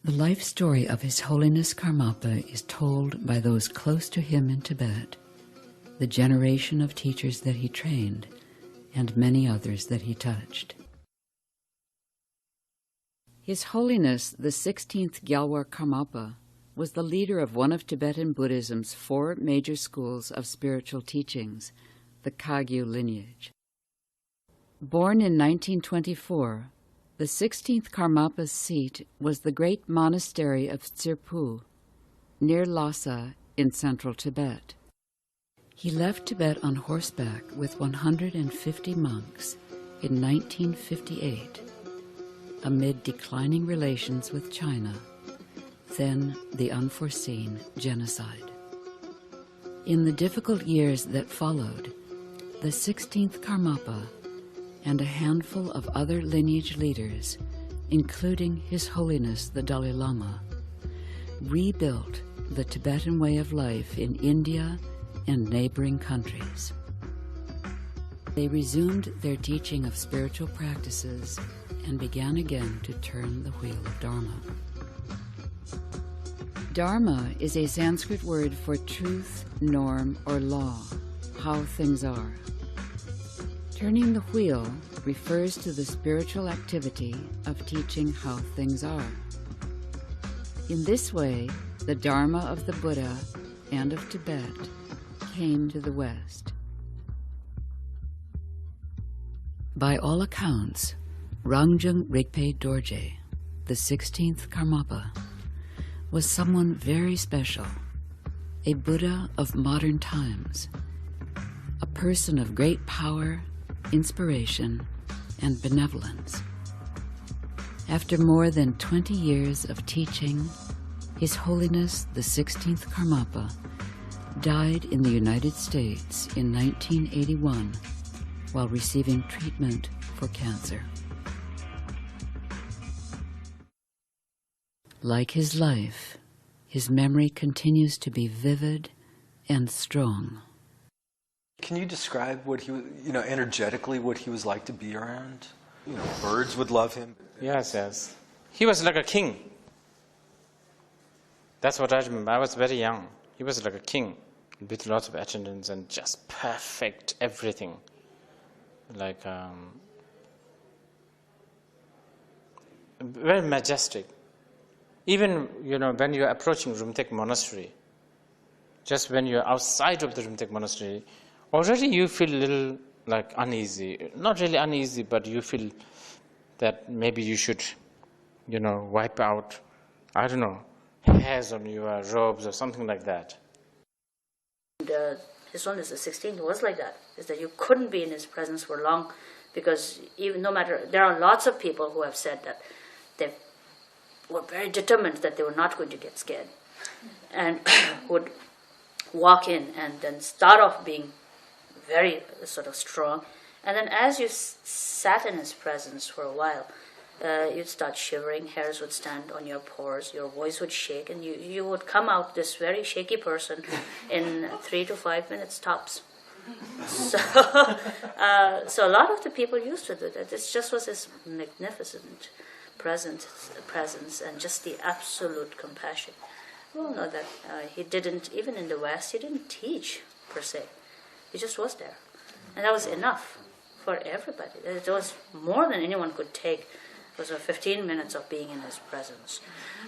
The life story of His Holiness Karmapę is told by those close to him in Tibet, the generation of teachers that he trained, and many others that he touched. His Holiness the 16th Gyalwar Karmapę was the leader of one of Tibetan Buddhism's 4 major schools of spiritual teachings, the Kagyu lineage. Born in 1924, the 16th Karmapě's seat was the great monastery of Tsirpu, near Lhasa in central Tibet. He left Tibet on horseback with 150 monks in 1958, amid declining relations with China, then the unforeseen genocide. In the difficult years that followed, the 16th Karmapę and a handful of other lineage leaders, including His Holiness the Dalai Lama, rebuilt the Tibetan way of life in India and neighboring countries. They resumed their teaching of spiritual practices and began again to turn the wheel of Dharma. Dharma is a Sanskrit word for truth, norm, or law, how things are. Turning the wheel refers to the spiritual activity of teaching how things are. In this way, the Dharma of the Buddha and of Tibet came to the West. By all accounts, Rangjung Rigpe Dorje, the 16th Karmapę, was someone very special, a Buddha of modern times, a person of great power, inspiration, and benevolence. After more than 20 years of teaching, His Holiness the 16th Karmapę died in the United States in 1981 while receiving treatment for cancer. Like his life, his memory continues to be vivid and strong. Can you describe what he was, energetically what he was like to be around? Birds would love him. Yes. He was like a king. That's what I remember. I was very young. He was like a king with lots of attendants and just perfect everything. Like, very majestic. Even, when you're approaching Rumtek Monastery, just when you're outside of the Rumtek Monastery, already you feel a little like uneasy. Not really uneasy, but you feel that maybe you should, wipe out, I don't know, hairs on your robes or something like that. His Holiness the 16th was like that, is that you couldn't be in his presence for long, because even no matter, there are lots of people who have said that they were very determined that they were not going to get scared, and would walk in and then start off being very sort of strong, and then as you sat in his presence for a while, you'd start shivering, hairs would stand on your pores, your voice would shake, and you would come out this very shaky person in 3 to 5 minutes tops. So, so a lot of the people used to do that. It just was his magnificent presence and just the absolute compassion. We all know that he didn't, even in the West, he didn't teach per se. He just was there. And that was enough for everybody. It was more than anyone could take. It was 15 minutes of being in his presence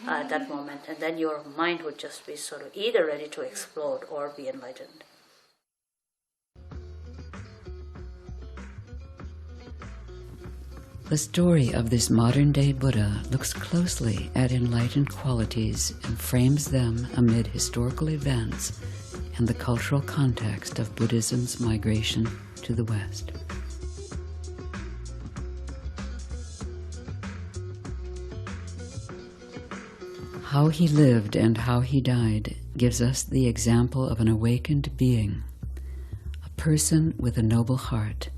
at that moment. And then your mind would just be sort of either ready to explode or be enlightened. The story of this modern-day Buddha looks closely at enlightened qualities and frames them amid historical events and the cultural context of Buddhism's migration to the West. How he lived and how he died gives us the example of an awakened being, a person with a noble heart,